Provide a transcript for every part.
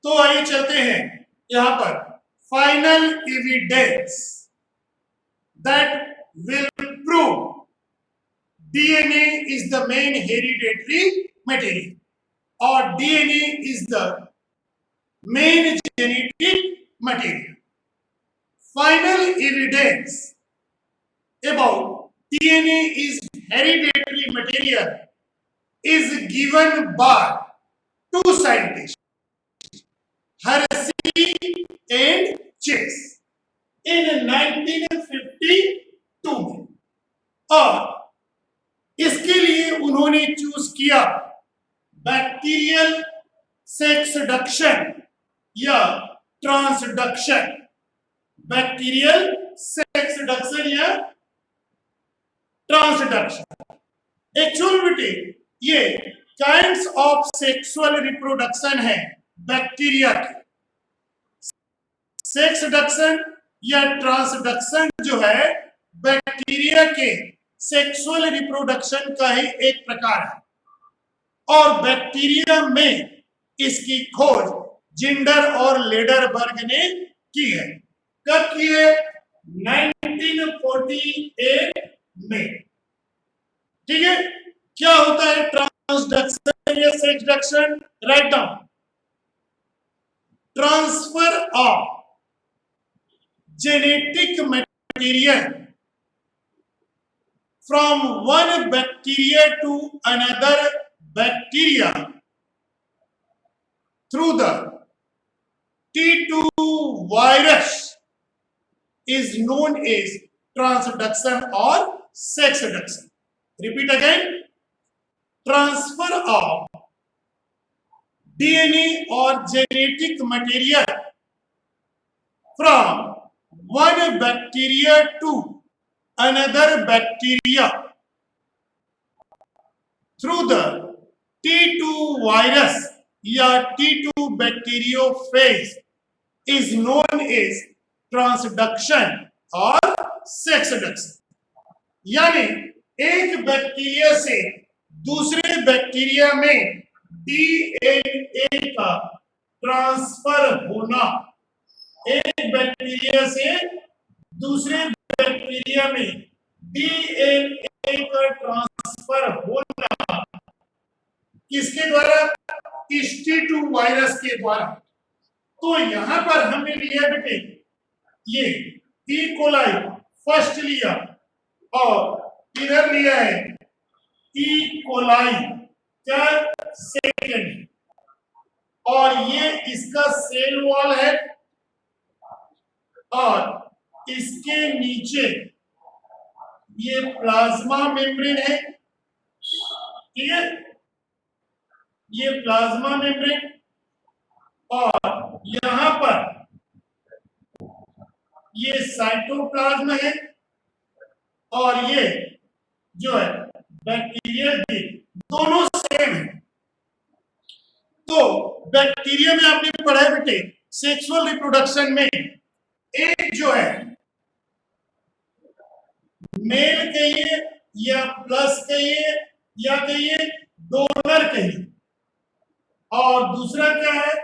तो आइए चलते हैं यहां पर final evidence that will prove DNA is the main hereditary material or DNA is the main genetic material. Final evidence about DNA is hereditary material is given by two scientists, Hersey and Chase, in 1952 में। और इसके लिए उन्होंने choose किया bacterial सेक्सडक्शन या transduction. Bacterial सेक्सडक्शन या transduction actual बेटे ये काइंड्स ऑफ सेक्सुअल रिप्रोडक्शन है बैक्टीरिया के। सेक्सडक्शन या ट्रांसडक्शन जो है बैक्टीरिया के सेक्सुअल रिप्रोडक्शन का ही एक प्रकार है और बैक्टीरिया में इसकी खोज जिंडर और लेडरबर्ग ने की है। कब की है? 1948 में। ठीक है, क्या होता है ट्रांसडक्शन या sexduction? Right down. Transfer of genetic material from one bacteria to another bacteria through the T2 virus is known as transduction or sexduction. Repeat again. Transfer of DNA or genetic material from one bacteria to another bacteria through the T2 virus या T2 bacteriophage is known as transduction और sexduction। यानी एक bacteria से दूसरे bacteria में DNA का transfer होना, एक बैक्टीरिया से दूसरे बैक्टीरिया में DNA का ट्रांसफर होना किसके द्वारा? इस T2 वायरस के द्वारा। तो यहां पर हमने लिया बेटे ये E. coli फर्स्ट लिया और इधर लिया है E. coli क्या? सेकेंड। और ये इसका सेल वॉल है और इसके नीचे ये प्लाज्मा मेम्ब्रेन है। ठीक है, ये प्लाज्मा मेम्ब्रेन और यहां पर ये साइटोप्लाज्म है और ये जो है बैक्टीरिया भी, दोनों सेम है। तो बैक्टीरिया में आपने पढ़ा है बेटे सेक्सुअल रिप्रोडक्शन में एक जो है मेल कहिए या प्लस कहिए या कहिए डोनर कहिए, और दूसरा क्या है?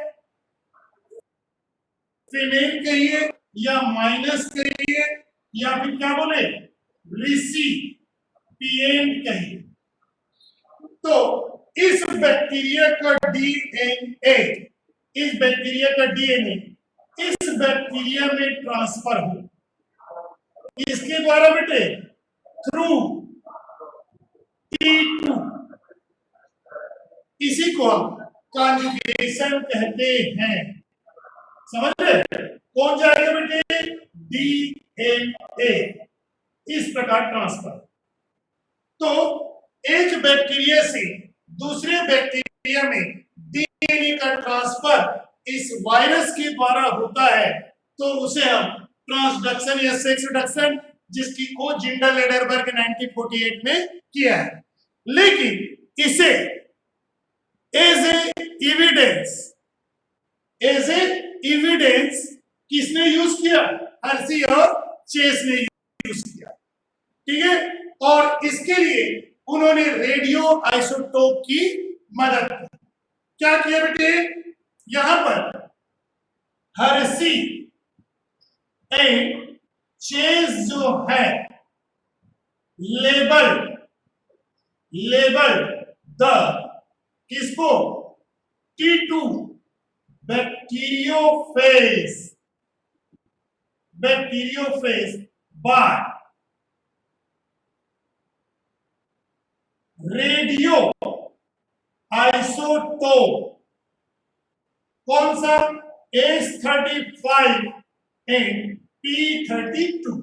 फीमेल कहिए या माइनस कहिए या फिर क्या बोले रिसिपिएंट कहिए। तो इस बैक्टीरिया का डीएनए, इस बैक्टीरिया का डीएनए इस बैक्टीरिया में ट्रांसफर हो, इसके द्वारा बेटे थ्रू T2, इसी को हम कॉन्जुगेशन कहते हैं। समझ रहे? कौन जाएगा बेटे? डीएनए इस प्रकार ट्रांसफर। तो एक बैक्टीरिया से दूसरे बैक्टीरिया में डीएनए का ट्रांसफर इस वायरस के द्वारा होता है, तो उसे हम ट्रांसडक्शन या सेक्सडक्शन, जिसकी खोज जिंडर लेडरबर्ग 1948 में किया है। लेकिन इसे एज ए एविडेंस किसने यूज किया? हर्सी और चेस ने यूज किया। ठीक है, और इसके लिए उन्होंने रेडियो आइसोटोप की मदद की। क्या किया बेटे? यहां पर हर्षी एंड चेज जो है लेबल द किसको T2 bacteriophage bye radio isotope कौन सा S35 एंड P32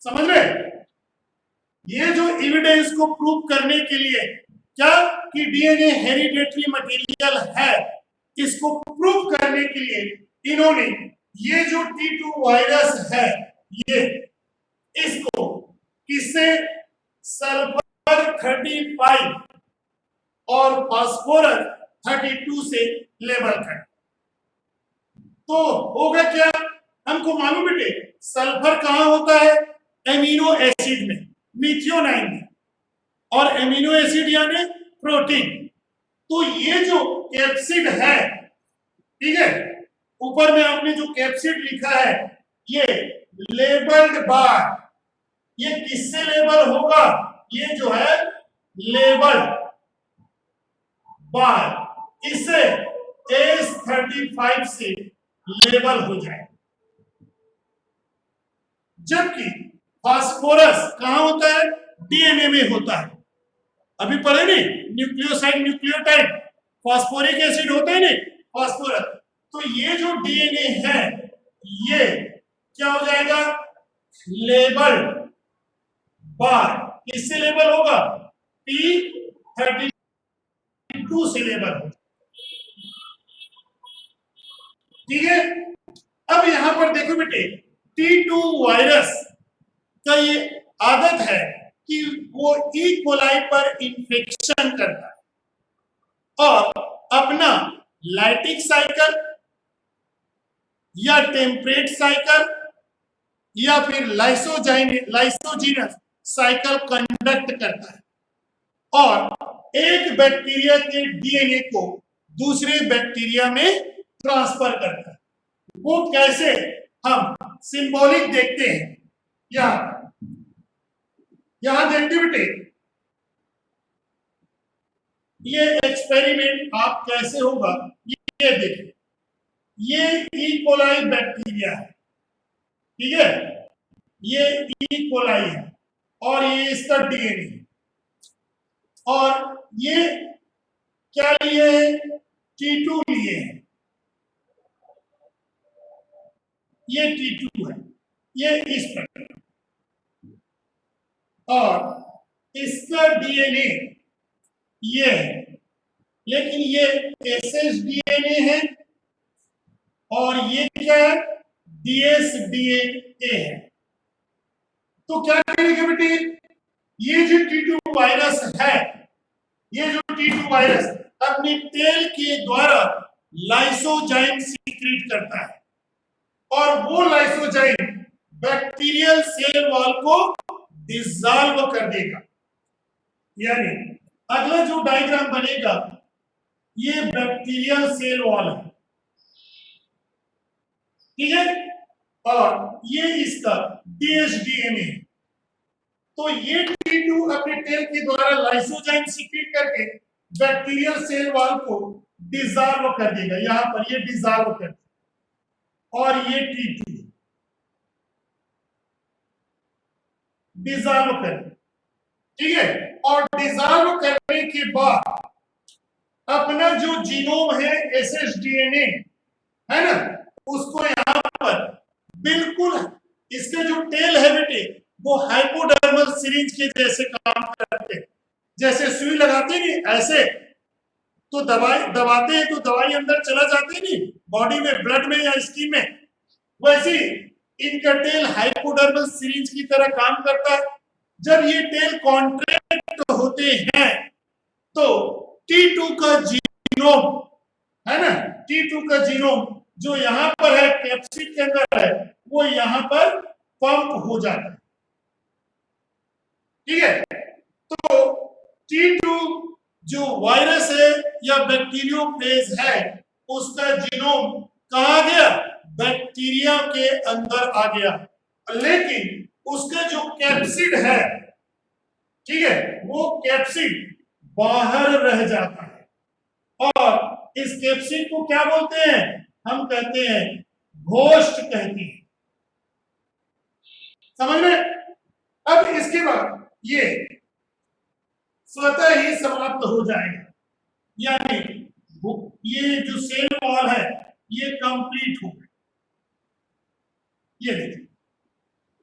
समझ रहे। ये जो एविडेंस को प्रूव करने के लिए क्या कि डीएनए हेरिडेटरी मटेरियल है, इसको प्रूव करने के लिए इन्होंने ये जो T2 वायरस है ये इसको किससे सल्फर 35 और फास्फोरस 32 से लेबल कर। तो होगा क्या, हमको मालूम बेटे सल्फर कहां होता है, एमिनो एसिड में, मिथियोनाइन में, और एमिनो एसिड यानी प्रोटीन। तो ये जो कैप्सिड है, ठीक है, ऊपर में आपने जो कैप्सिड लिखा है ये लेबल्ड बार, ये किससे लेबल होगा, ये जो है लेबल बार इससे S35 से लेबल हो जाए। जबकि फास्फोरस कहां होता है, डीएनए में होता है। अभी पढ़े नहीं, न्यूक्लियोसाइड न्यूक्लियोटाइड फास्फोरिक एसिड होता है नहीं फास्फोरस। तो ये जो डीएनए है ये क्या हो जाएगा, लेबल बार किससे लेबल होगा, P32 से लेबल होगा। ठीक है, अब यहां पर देखो बेटे T2 वायरस का ये आदत है कि वो ई कोलाई पर इंफेक्शन करता है और अपना लाइटिक साइकिल या टेम्परेट साइकिल या फिर लाइसोजीनस साइकिल कंडक्ट करता है और एक बैक्टीरिया के डीएनए को दूसरे बैक्टीरिया में ट्रांसफर करता है। वो कैसे, हम सिंबॉलिक देखते हैं। यहां देखते बेटे ये एक्सपेरिमेंट आप कैसे होगा, ये देखिए, ये ई कोलाई बैक्टीरिया है, ठीक है, ये ई कोलाई है और ये इसका डीएनए है और ये क्या लिए है, T2 लिए है, ये T2 है, ये इस प्रकार और इसका डीएनए ये है, लेकिन ये एसएस डीएनए है और ये क्या है, डीएस डीएनए है। तो क्या करेंगे बेटे, ये जो T2 वायरस है, ये जो T2 वायरस अपने तेल के द्वारा लाइसोजाइम सीक्रेट करता है और वो लाइसोजाइम बैक्टीरियल सेल वॉल को डिसॉल्व कर देगा। यानी अगला जो डायग्राम बनेगा ये बैक्टीरियल सेल वॉल है, ठीक है, और ये इसका डीएसडीएनए है। तो ये T2 अपने टेल के द्वारा लाइसोजाइम सीक्रेट करके बैक्टीरियल सेल वॉल को डिसॉल्व कर देगा, यहां पर ये डिसॉल्व कर देगा और ये T2 डिसॉल्व कर, ठीक है, और डिसॉल्व करने के बाद अपना जो जीनोम है एसएसडीएनए है ना, उसको यहां पर बिल्कुल इसके जो टेल है बेटे वो हाइपोडर्मल सिरिंज के जैसे काम करते हैं, जैसे सुई लगाते हैं ऐसे, तो दवाई दबाते हैं तो दवाई अंदर चला जाती है नहीं बॉडी में, ब्लड में या स्किन में, वैसे इनका टेल हाइपोडर्मल सिरिंज की तरह काम करता है। जब ये टेल कॉन्ट्रैक्ट होते हैं तो T2 का जीनोम है ना, T2 का जीनोम जो यहां पर है कैप्सिड के अंदर है, वो यहां पर पंप हो जाता है, ठीक है। तो T2 जो वायरस है या बैक्टीरियोफेज है उसका जीनोम कहा गया, बैक्टीरिया के अंदर आ गया, लेकिन उसका जो कैप्सिड है, ठीक है, वो कैप्सिड बाहर रह जाता है। और इस कैप्सिड को क्या बोलते हैं, हम कहते हैं घोस्ट कहते हैं। समझ में? अब इसके बाद ये स्वतः ही समाप्त हो जाएगा, यानी ये जो सेल वॉल है ये कंप्लीट हो गया। ये देखिए,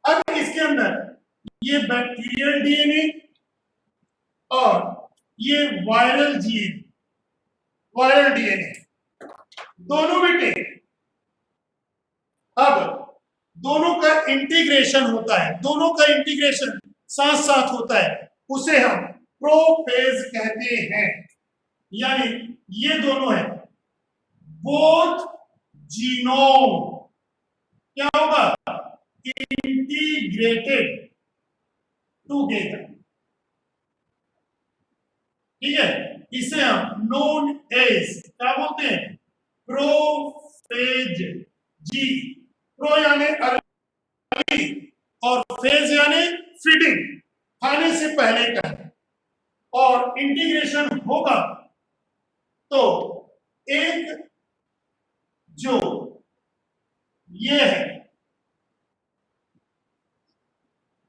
अब इसके अंदर ये बैक्टीरियल डीएनए और ये वायरल डीएनए दोनों बेटे, अब दोनों का इंटीग्रेशन होता है, दोनों का इंटीग्रेशन साथ साथ होता है, उसे हम प्रोफेज कहते हैं। यानी ये दोनों है बोथ जीनोम क्या होगा, इंटीग्रेटेड टुगेदर, ठीक है, इसे हम नोन एज क्या बोलते हैं, प्रोफेज जी। प्रो यानी अर्ली और फेज यानी फीडिंग, खाने से पहले का है। और इंटीग्रेशन होगा तो एक जो ये है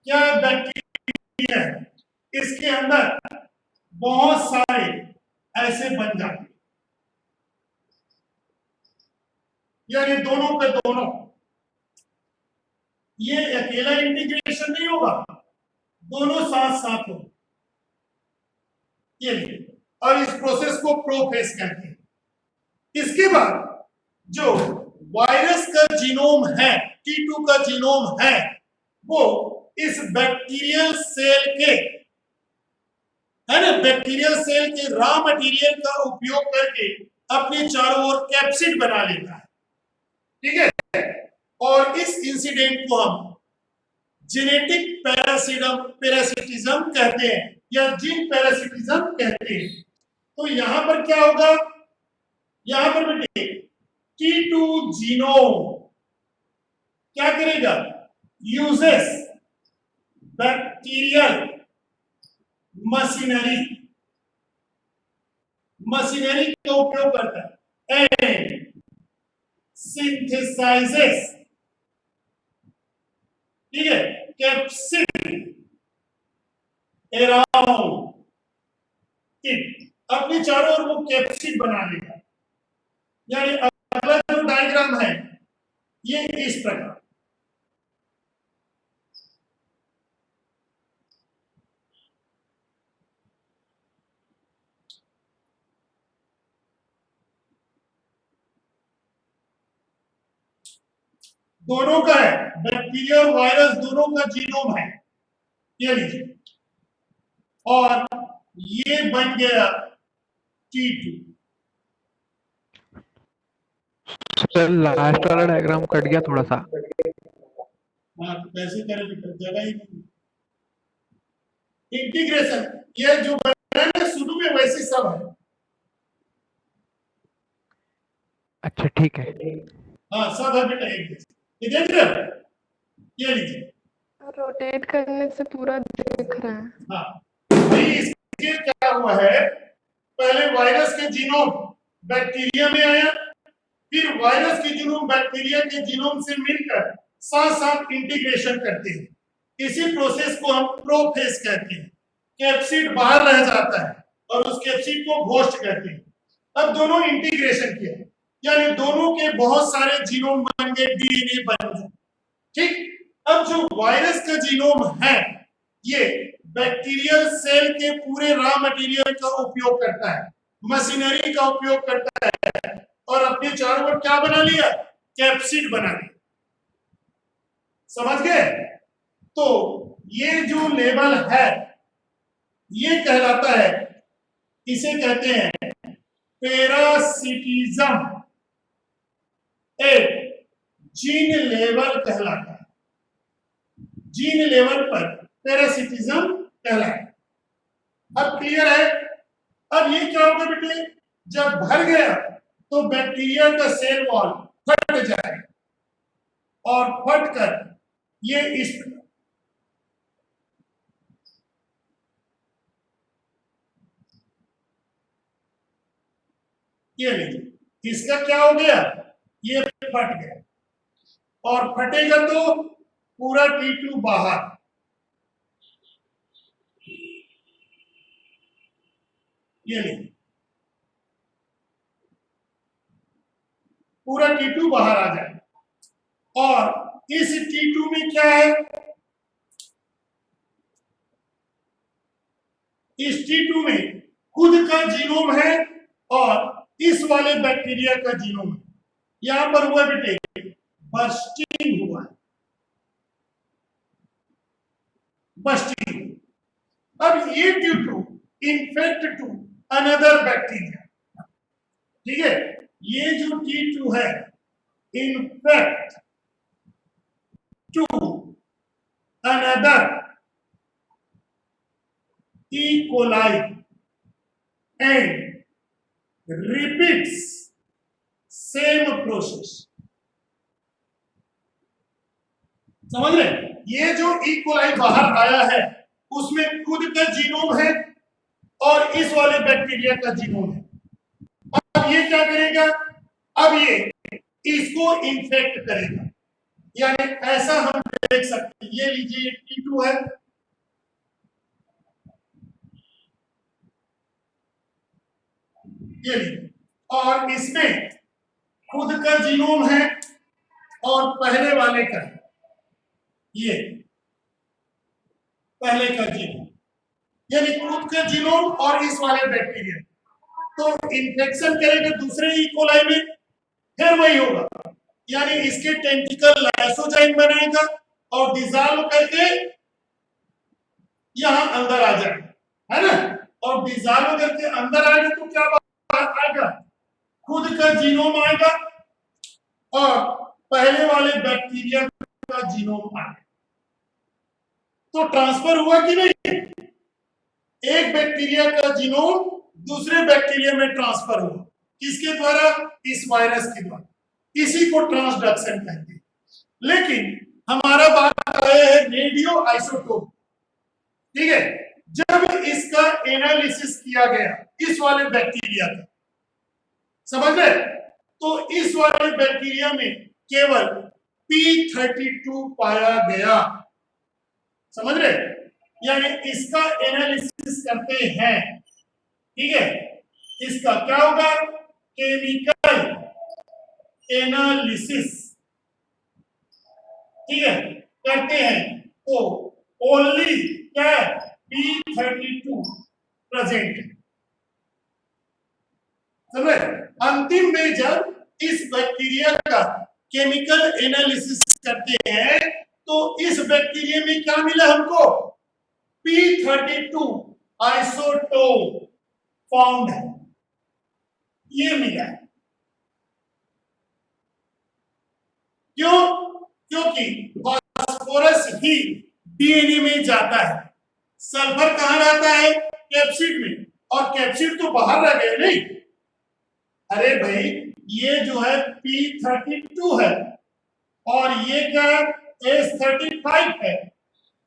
क्या, बैक्टीरिया है, इसके अंदर बहुत सारे ऐसे बन जाते, यानी दोनों के दोनों, ये अकेला इंटीग्रेशन नहीं होगा, दोनों साथ साथ होगा, ये नहीं। और इस प्रोसेस को प्रोफेज कहते हैं। इसके बाद जो वायरस का जीनोम है, T2 का जीनोम है, वो इस बैक्टीरियल सेल के, है ना, बैक्टीरियल सेल के रॉ मटेरियल का उपयोग करके अपने चारों ओर कैप्सिड बना लेता है, ठीक है। और इस इंसिडेंट को हम जेनेटिक पैरासिटिज्म कहते हैं या जीन पैरासिटिज्म कहते हैं। तो यहां पर क्या होगा, यहां पर बेटे T2 जीनोम क्या करेगा, यूजेस बैक्टीरियल मशीनरी का उपयोग करता है एंड सिंथेसाइजेस, ठीक है, कैप्सिड अराउंड इट, अपने चारों ओर वो कैप्सिड बना लेगा। यानी अगला जो डायग्राम है ये इस प्रकार, दोनों का है, बैक्टीरिया और वायरस दोनों का जीनोम है, ये लीजिए, और ये बन गया T2। सर लास्ट वाला डायग्राम कट गया थोड़ा सा। हाँ, कैसे करें बेटा, जगह ही नहीं। इंटीग्रेशन ये जो बना है शुरू में वैसे सब है। अच्छा ठीक है, हाँ सब है बेटा एक जैसे, ये देख रहे हो, ये लीजिए, रोटेट करने से पूरा दिख रहा है। हाँ भाई, इसके क्या हुआ है, पहले वायरस के जीनोम बैक्टीरिया में आया, फिर वायरस के जीनोम बैक्टीरिया के जीनोम से मिलकर साथ साथ इंटीग्रेशन करते हैं। इसी प्रोसेस को हम प्रोफेज कहते हैं। कैप्सिड बाहर रह जाता है और उस कैप्सिड को घोस्ट कहते हैं। अब दोनों इंटीग्रेशन किया, यानी दोनों के बहुत सारे जीनोम बन गए, डीएनए बन गए, ठीक। अब जो वायरस का जीनोम है ये बैक्टीरियल सेल के पूरे रॉ मटेरियल का उपयोग करता है, मशीनरी का उपयोग करता है, और अपने चारों ओर क्या बना लिया, कैप्सिड बना लिया। समझ गए? तो ये जो लेवल है ये कहलाता है, इसे कहते हैं पैरासिटिज्म, एक जीन लेवल कहलाता है, जीन लेवल पर पैरासिटिज्म कहलाता है। अब क्लियर है? अब ये क्या होगा बेटे, जब भर गया तो बैक्टीरिया का सेल वॉल फट जाएगा और फट कर ये इस ये लीजिए, इसका क्या हो गया, ये फट गया और फटेगा तो पूरा T2 बाहर, ये लीजिए पूरा T2 बाहर आ जाएगा। और इस T2 में क्या है, इस T2 में खुद का जीनोम है और इस वाले बैक्टीरिया का जीनोम है। यहां पर हुआ बेटे बस्टिंग हुआ, बस्टिंग। अब ये T2 infect to another bacteria, ठीक है, ये जो T2 है infect to another E. coli and repeats same process। समझ रहे, ये जो E. coli बाहर आया है उसमें खुद का जीनोम है और इस वाले बैक्टीरिया का जीनोम है। अब ये क्या करेगा, अब ये इसको इन्फेक्ट करेगा, यानी ऐसा हम देख सकते हैं। ये लीजिए T2 है, ये लीजिए, और इसमें खुद का जीनोम है और पहले वाले का, ये पहले का जीनोम, यानी खुद का जीनोम और इस वाले बैक्टीरिया, तो इन्फेक्शन करेगा दूसरे ई कोलाई में, फिर वही होगा, यानी इसके टेंटिकल लाइसोजाइम बनाएगा और डिसॉल्व करके यहां अंदर आ जाएगा, है ना, और डिसॉल्व करके अंदर आएगा तो क्या आएगा, खुद का जीनोम आएगा और पहले वाले बैक्टीरिया का जीनोम आएगा। तो ट्रांसफर हुआ कि नहीं, एक बैक्टीरिया का जीनोम दूसरे बैक्टीरिया में ट्रांसफर हुआ, किसके द्वारा, इस वायरस के द्वारा, इसी को ट्रांसडक्शन कहते हैं। लेकिन हमारा बात आया है रेडियो आइसोटोप, ठीक है, जब इसका एनालिसिस किया गया इस वाले बैक्टीरिया का, समझ रहे, तो इस वाले बैक्टीरिया में केवल P32 पाया गया, समझ रहे, यानी इसका एनालिसिस करते हैं, ठीक है, इसका क्या होगा, केमिकल एनालिसिस, ठीक है, करते हैं तो ओनली क्या P32 प्रेजेंट है, समझे। अंतिम में जब इस बैक्टीरिया का केमिकल एनालिसिस करते हैं तो इस बैक्टीरिया में क्या मिला हमको, P32 आइसोटोप फाउंड है, ये मिला है। क्यों, क्योंकि फास्फोरस ही डीएनए में जाता है, सल्फर कहां रहता है, कैप्सिड में, और कैप्सिड तो बाहर रह गए नहीं, अरे भाई ये जो है P32 है और ये क्या है, S35 है,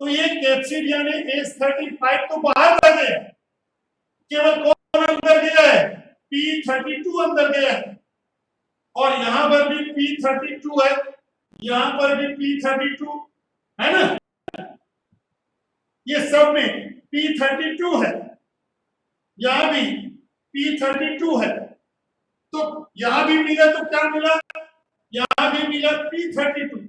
तो ये कैप्सिड यानी S35 तो बाहर रह गया, केवल कौन अंदर गया है, P32 अंदर गया है, और यहां पर भी P32 है, यहां पर भी P32 है ना, ये सब में P32 है, यहां भी P32 है, तो यहां भी मिला तो क्या मिला, यहां भी मिला P32,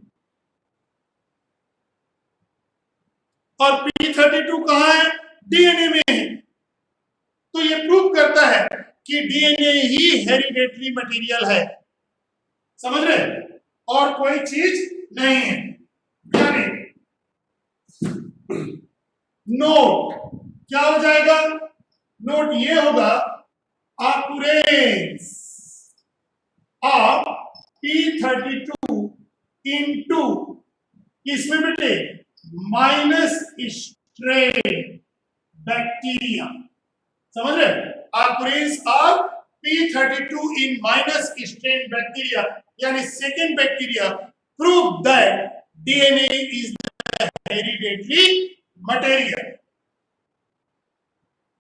और P32 कहां है, डीएनए में है, तो ये प्रूव करता है कि डीएनए ही हेरिडेटरी मटेरियल है, समझ रहे, और कोई चीज नहीं है। यानी नोट क्या हो जाएगा, नोट ये होगा, ऑकुरेंस ऑफ P32 इंटू किसमें बेटे, माइनस स्ट्रेन बैक्टीरिया, समझ रहे, ऑकुरेंस of P32 E32 in minus strain bacteria, यानी second bacteria, prove that DNA is the hereditary material.